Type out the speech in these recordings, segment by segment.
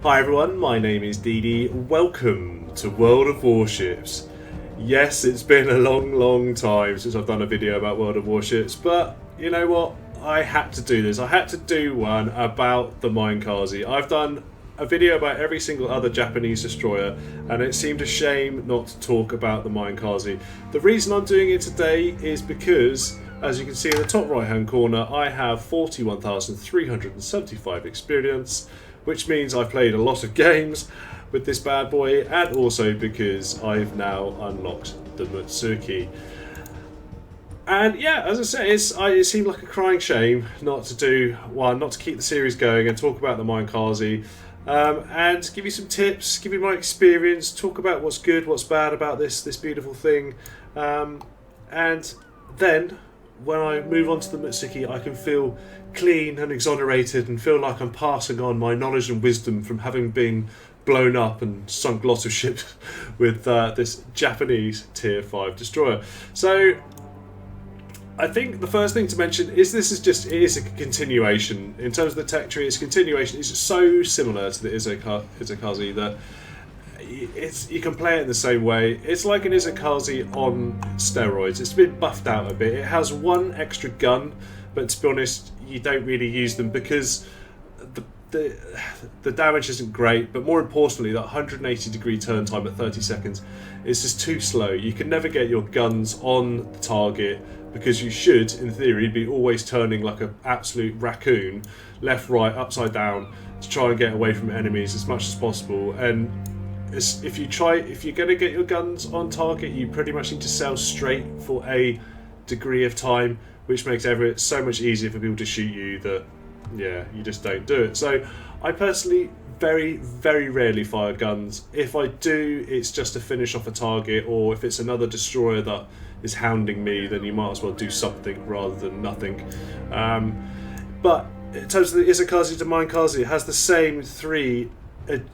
Hi everyone, my name is Dee. Welcome to World of Warships. Yes, it's been a long time since I've done a video about World of Warships, but you know what? I had to do this. I had to do one about the Minekaze. I've done a video about every single other Japanese destroyer, and it seemed a shame not to talk about the Minekaze. The reason I'm doing it today is because, as you can see in the top right hand corner, I have 41,375 experience, which means I've played a lot of games with this bad boy, and also because I've now unlocked the Mutsuki. And yeah, as I say, it seemed like a crying shame not to do one, not to keep the series going and talk about the Minekaze, and give you some tips, give you my experience, talk about what's good, what's bad about this beautiful thing, and then when I move on to the Mutsuki, I can feel clean and exonerated and feel like I'm passing on my knowledge and wisdom from having been blown up and sunk lots of ships with this Japanese tier 5 destroyer. So I think the first thing to mention is it is a continuation. In terms of the tech tree, it's a continuation. It's so similar to the Izakaze that you can play it in the same way. It's like an Izakaze on steroids. It's been buffed out a bit. It has one extra gun, but to be honest, you don't really use them because the damage isn't great, but more importantly, that 180 degree turn time at 30 seconds is just too slow. You can never get your guns on the target because you should, in theory, be always turning like an absolute raccoon, left, right, upside down, to try and get away from enemies as much as possible. And if you're going to get your guns on target, you pretty much need to sail straight for a degree of time, which makes it so much easier for people to shoot you that, yeah, you just don't do it. So I personally very rarely fire guns. If I do, it's just to finish off a target, or if it's another destroyer that is hounding me, then you might as well do something rather than nothing. But in terms of the Izakaze to Minekaze, it has the same three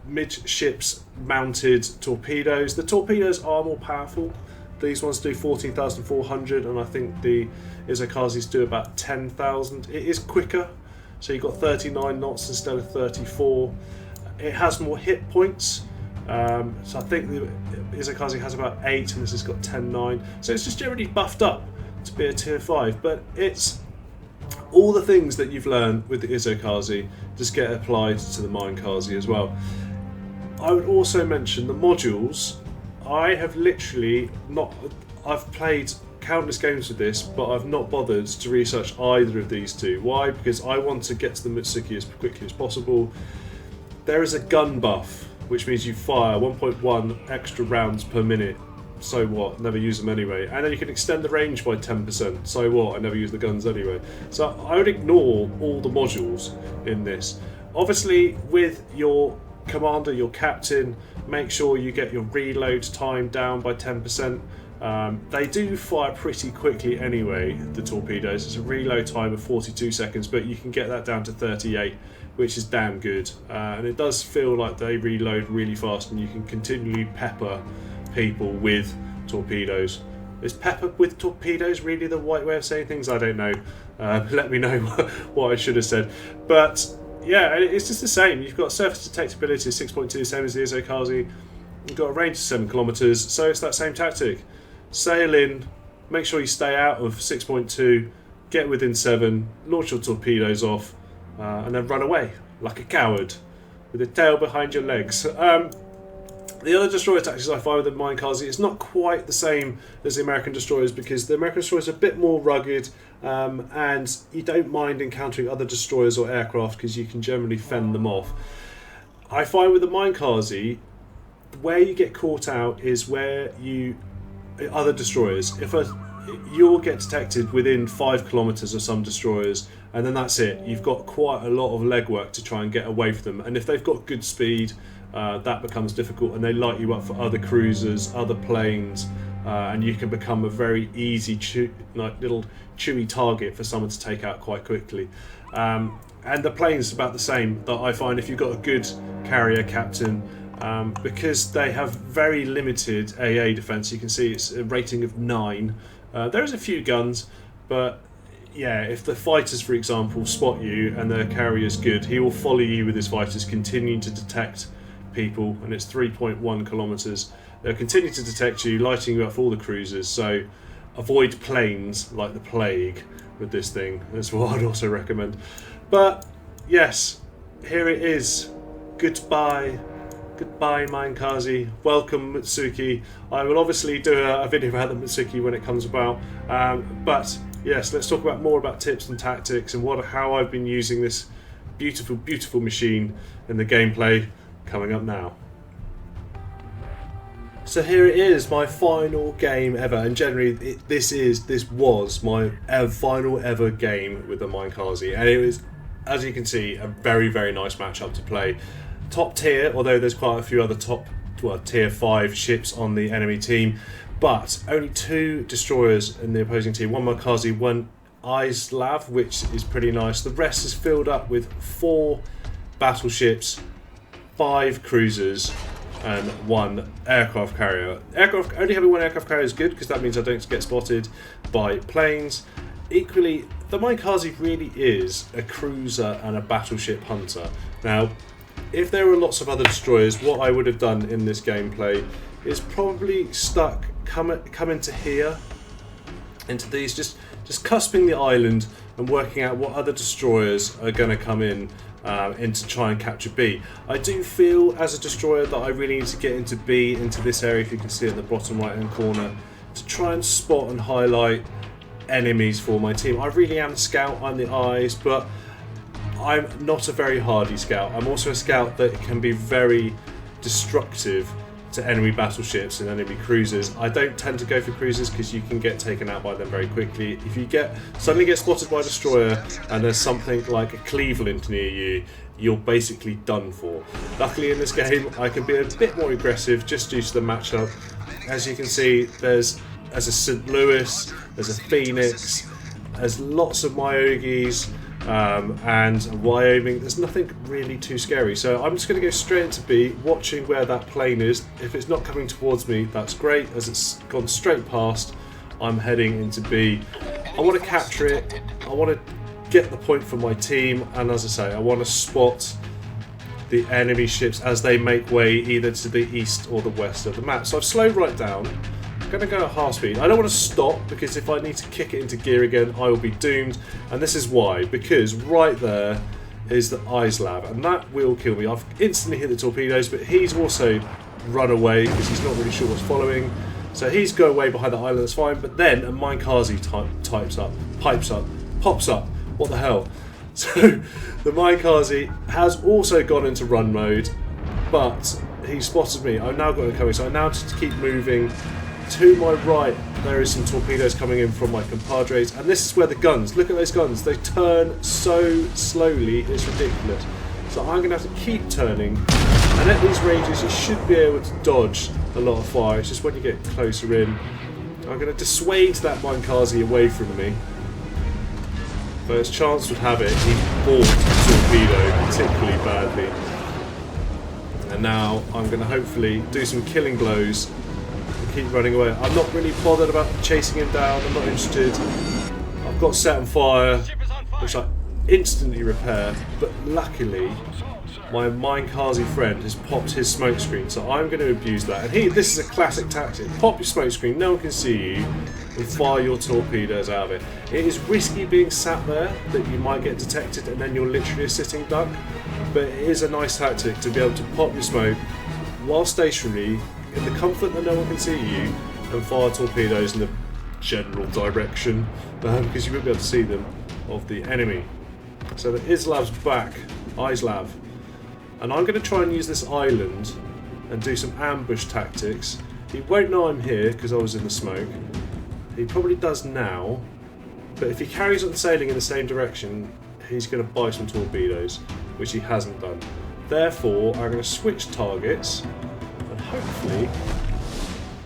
midships mounted torpedoes. The torpedoes are more powerful. These ones do 14,400, and I think the Izakazes do about 10,000. It is quicker, so you've got 39 knots instead of 34. It has more hit points, so I think the Izakaze has about 8, and this has got 10.9. So it's just generally buffed up to be a tier 5, but it's all the things that you've learned with the Izakaze just get applied to the Minekaze as well. I would also mention the modules. I have literally I've played countless games with this, but I've not bothered to research either of these two. Why? Because I want to get to the Mutsuki as quickly as possible. There is a gun buff, which means you fire 1.1 extra rounds per minute. So what? Never use them anyway. And then you can extend the range by 10%. So what? I never use the guns anyway. So I would ignore all the modules in this. Obviously, with your commander, your captain, make sure you get your reload time down by 10%. They do fire pretty quickly anyway, the torpedoes. It's a reload time of 42 seconds, but you can get that down to 38, which is damn good. And it does feel like they reload really fast, and you can continually pepper people with torpedoes. Is pepper with torpedoes really the right way of saying things? I don't know. Let me know what I should have said. But yeah, it's just the same. You've got surface detectability of 6.2, same as the Izakaze. You've got a range of 7 kilometers, so it's that same tactic. Sail in, make sure you stay out of 6.2, get within 7, launch your torpedoes off, and then run away like a coward with the tail behind your legs. The other destroyer tactics I find with the Minekaze is not quite the same as the American destroyers, because the American destroyers are a bit more rugged, and you don't mind encountering other destroyers or aircraft because you can generally fend them off. I find with the Minekaze, where you get caught out is where other destroyers. You'll get detected within 5 kilometers of some destroyers, and then that's it. You've got quite a lot of legwork to try and get away from them, and if they've got good speed, that becomes difficult, and they light you up for other cruisers, other planes, and you can become a very easy little chewy target for someone to take out quite quickly. And the planes about the same. That I find if you've got a good carrier captain, because they have very limited AA defense. You can see it's a rating of 9. There's a few guns, but yeah, if the fighters, for example, spot you and their carrier's good, he will follow you with his fighters, continuing to detect people, and it's 3.1 kilometers. They'll continue to detect you, lighting you up for all the cruisers. So avoid planes like the plague with this thing. That's what I'd also recommend. But yes, here it is. Goodbye. Goodbye, Minekaze. Welcome, Mutsuki. I will obviously do a video about the Mutsuki when it comes about. But yes, let's talk about more about tips and tactics and how I've been using this beautiful, beautiful machine in the gameplay coming up now. So here it is, my final game ever, and generally this was my final ever game with the Minekaze, and it was, as you can see, a very, very nice matchup to play. Top tier, although there's quite a few other tier 5 ships on the enemy team, but only 2 destroyers in the opposing team. 1 Minekaze, 1 Islav, which is pretty nice. The rest is filled up with 4 battleships, 5 cruisers, and 1 aircraft carrier. Only having 1 aircraft carrier is good because that means I don't get spotted by planes. Equally, the Minekaze really is a cruiser and a battleship hunter. Now, if there were lots of other destroyers, what I would have done in this gameplay is probably come into here, into these, just cusping the island and working out what other destroyers are going to come in to try and capture B. I do feel as a destroyer that I really need to get into B, into this area, if you can see at the bottom right hand corner, to try and spot and highlight enemies for my team. I really am a scout, I'm the eyes, but I'm not a very hardy scout. I'm also a scout that can be very destructive to enemy battleships and enemy cruisers. I don't tend to go for cruisers because you can get taken out by them very quickly. If you suddenly get spotted by a destroyer and there's something like a Cleveland near you, you're basically done for. Luckily in this game I can be a bit more aggressive just due to the matchup. As you can see, there's a St. Louis, there's a Phoenix, there's lots of Myogis, and Wyoming. There's nothing really too scary, so I'm just going to go straight into B, watching where that plane is. If it's not coming towards me, that's great. As it's gone straight past, I'm heading into B. I want to capture it, I want to get the point for my team, and as I say, I want to spot the enemy ships as they make way either to the east or the west of the map. So I've slowed right down. I'm going to go at half speed. I don't want to stop because if I need to kick it into gear again, I will be doomed. And this is why, because right there is the Islav, and that will kill me. I've instantly hit the torpedoes, but he's also run away because he's not really sure what's following. So he's going away behind the island, that's fine. But then a Minekaze pipes up, pops up. What the hell? So the Minekaze has also gone into run mode, but he spotted me. I've now got it coming, so I now just keep moving. To my right, there is some torpedoes coming in from my compadres, and this is where the guns, look at those guns, they turn so slowly, it's ridiculous. So I'm going to have to keep turning, and at these ranges you should be able to dodge a lot of fire. It's just when you get closer in. I'm going to dissuade that Minekaze away from me. But as chance would have it, he bought the torpedo particularly badly. And now I'm going to hopefully do some killing blows. Keep running away. I'm not really bothered about chasing him down, I'm not interested. I've got set on fire, which I instantly repair, but luckily my Minekaze friend has popped his smoke screen, so I'm going to abuse that. And this is a classic tactic. Pop your smoke screen, no one can see you, and fire your torpedoes out of it. It is risky being sat there, that you might get detected and then you're literally a sitting duck, but it is a nice tactic to be able to pop your smoke while stationary, in the comfort that no one can see you, and fire torpedoes in the general direction, because you won't be able to see them, of the enemy. So the Islav's back, Islav, and I'm going to try and use this island and do some ambush tactics. He won't know I'm here because I was in the smoke. He probably does now, but if he carries on sailing in the same direction, he's going to buy some torpedoes, which he hasn't done. Therefore, I'm going to switch targets and hopefully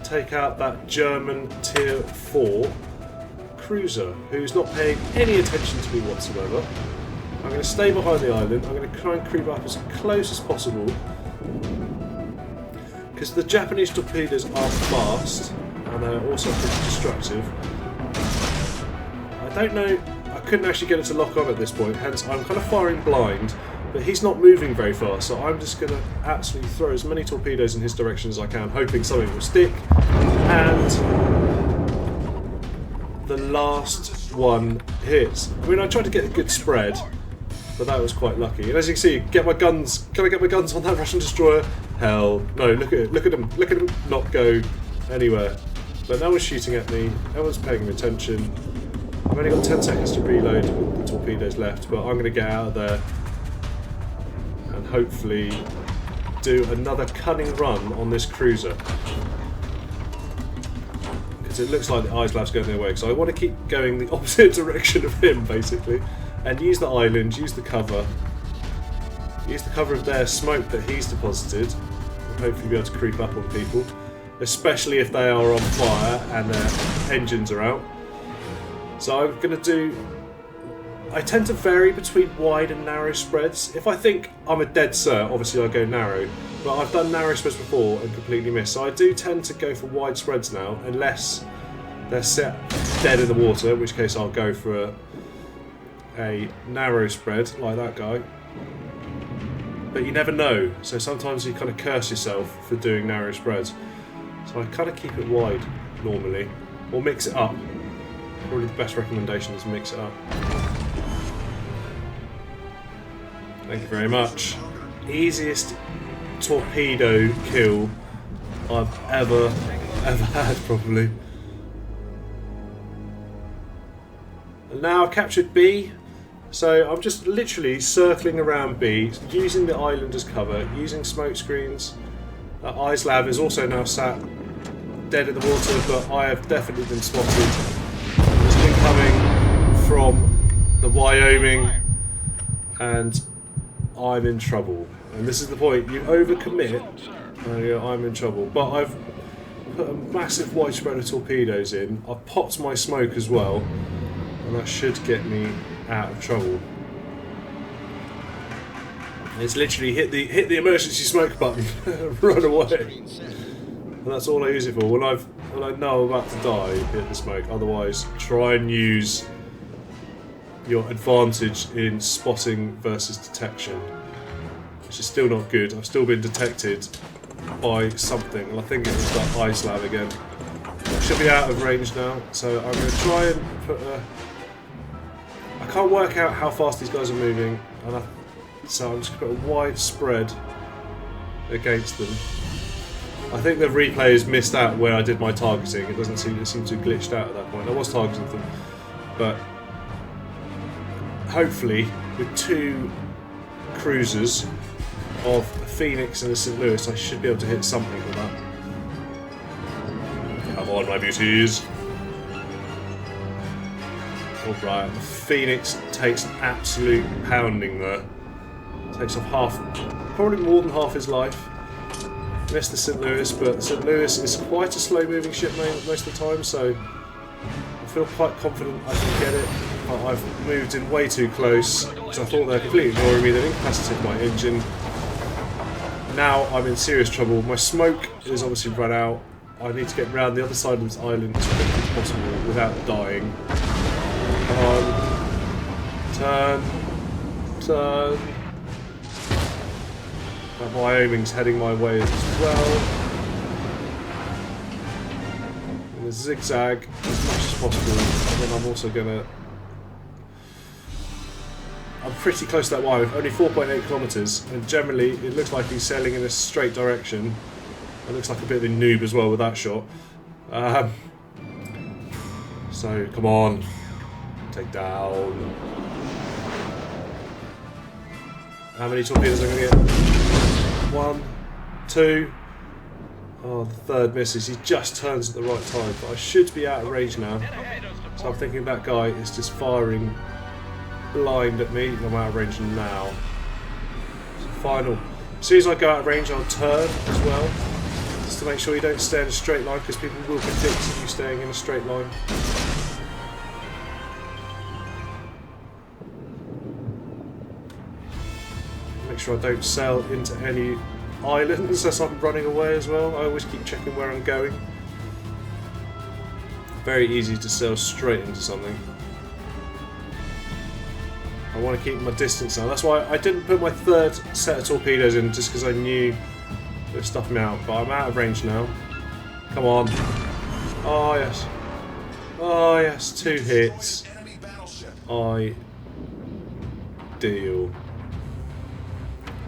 take out that German tier 4 cruiser who's not paying any attention to me whatsoever. I'm going to stay behind the island. I'm going to try and creep up as close as possible because the Japanese torpedoes are fast and they're also pretty destructive. I don't know, I couldn't actually get it to lock on at this point, hence I'm kind of firing blind, but he's not moving very fast, so I'm just going to absolutely throw as many torpedoes in his direction as I can, hoping something will stick, and the last one hits. I mean, I tried to get a good spread, but that was quite lucky. And as you can see, get my guns. Can I get my guns on that Russian destroyer? Hell no! Look at it! Look at him! Look at him not go anywhere. But no one's shooting at me. No one's paying attention. I've only got 10 seconds to reload with the torpedoes left, but I'm going to get out of there and hopefully do another cunning run on this cruiser. Because it looks like the Islab's going their way. Because I want to keep going the opposite direction of him, basically. And use the island, use the cover. Use the cover of their smoke that he's deposited. And hopefully be able to creep up on people. Especially if they are on fire and their engines are out. So I'm going to do... I tend to vary between wide and narrow spreads. If I think I'm a dead cert, obviously I go narrow. But I've done narrow spreads before and completely missed. So I do tend to go for wide spreads now, unless they're set dead in the water, in which case I'll go for a narrow spread, like that guy. But you never know, so sometimes you kind of curse yourself for doing narrow spreads. So I kind of keep it wide, normally. Or mix it up. Probably the best recommendation is mix it up. Thank you very much. Easiest torpedo kill I've ever had, probably. And now I've captured B. So I'm just literally circling around B, using the island as cover, using smoke screens. Islav is also now sat dead in the water, but I have definitely been spotted. It's been coming from the Wyoming, and I'm in trouble. And this is the point, you overcommit, and I'm in trouble. But I've put a massive wide spread of torpedoes in, I've popped my smoke as well, and that should get me out of trouble. It's literally hit the emergency smoke button and run away. And that's all I use it for. When I know I'm about to die, hit the smoke. Otherwise, try and use your advantage in spotting versus detection, which is still not good. I've still been detected by something, and I think it was that ice lab again. I should be out of range now, so I'm going to try and put a... I can't work out how fast these guys are moving, and so I'm just going to put a wide spread against them. I think the replay has missed out where I did my targeting. It doesn't seem to have glitched out at that point. I was targeting them, but hopefully with two cruisers of a Phoenix and a St. Louis, I should be able to hit something with that. Come on, my beauties. Alright, the Phoenix takes an absolute pounding there. Takes off probably more than half his life. Missed the St. Louis, but the St. Louis is quite a slow moving ship most of the time, so I feel quite confident I can get it. But I've moved in way too close, because I thought they were completely ignoring me. They've incapacitated my engine. Now I'm in serious trouble. My smoke is obviously run out. I need to get round the other side of this island as quickly as possible without dying. Come on. Turn. That Wyoming's heading my way as well. I'm going to zigzag as much as possible, and then I'm also going to... I'm pretty close to that Wyoming, only 4.8 kilometres, and generally it looks like he's sailing in a straight direction. It looks like a bit of a noob as well with that shot. So, come on. Take down. How many torpedoes am I going to get? 1, 2. Oh, the third misses. He just turns at the right time, but I should be out of range now. So I'm thinking that guy is just firing blind at me. I'm out of range now. So final. As soon as I go out of range, I'll turn as well, just to make sure you don't stay in a straight line, because people will predict you staying in a straight line. Make sure I don't sail into any islands as I'm running away as well. I always keep checking where I'm going. Very easy to sail straight into something. I want to keep my distance now. That's why I didn't put my third set of torpedoes in, just because I knew it would stuff me out. But I'm out of range now. Come on. Oh yes. Oh yes, 2 hits. Ideal.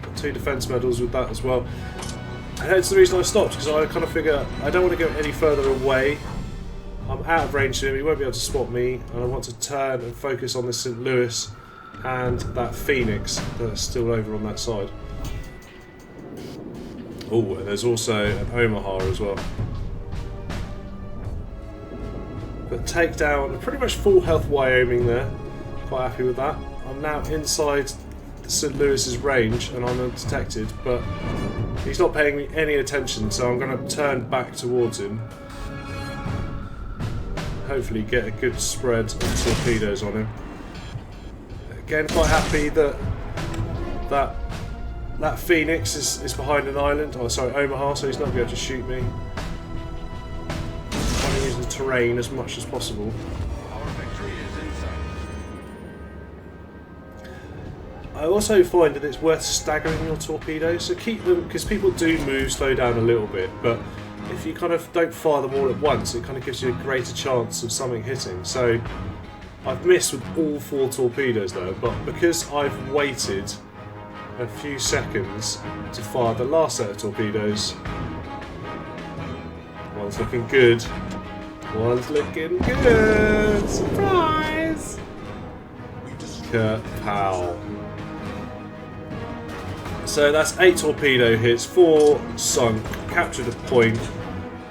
Got 2 defense medals with that as well. And that's the reason I stopped, because I kind of figure I don't want to go any further away. I'm out of range to him, he won't be able to spot me, and I want to turn and focus on the St. Louis and that Phoenix that's still over on that side. Oh, and there's also an Omaha as well. But take down pretty much full health Wyoming there. Quite happy with that. I'm now inside the St. Louis's range and I'm undetected, but he's not paying me any attention, so I'm going to turn back towards him. Hopefully get a good spread of torpedoes on him. Again, quite happy that that Phoenix is behind an island. Oh, sorry, Omaha, so he's not going to be able to shoot me. Trying to use the terrain as much as possible. I also find that it's worth staggering your torpedoes, so keep them, because people do move, slow down a little bit, but if you kind of don't fire them all at once, it kind of gives you a greater chance of something hitting. So I've missed with all 4 torpedoes though, but because I've waited a few seconds to fire the last set of torpedoes, one's looking good. One's looking good! Surprise! Kapow. So that's 8 torpedo hits, 4 sunk, captured a point,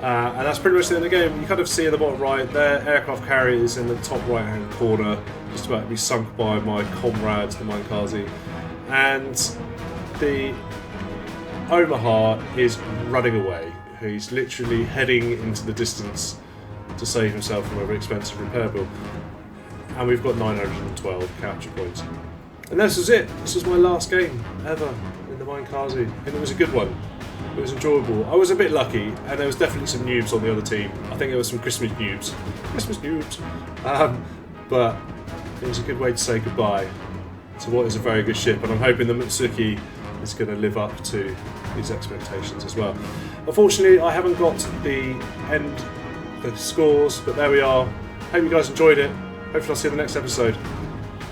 and that's pretty much the end of the game. You kind of see in the bottom right, their aircraft carrier is in the top right hand corner, just about to be sunk by my comrade, the Minekaze, and the Omaha is running away. He's literally heading into the distance to save himself from a very expensive repair bill. And we've got 912 capture points. And this was it. This was my last game ever in the Minekaze, and it was a good one. It was enjoyable. I was a bit lucky, and there was definitely some noobs on the other team. I think there was some Christmas noobs. But it was a good way to say goodbye to what is a very good ship, and I'm hoping the Mutsuki is going to live up to these expectations as well. Unfortunately, I haven't got the scores, but there we are. Hope you guys enjoyed it. Hopefully I'll see you in the next episode.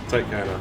Take care now.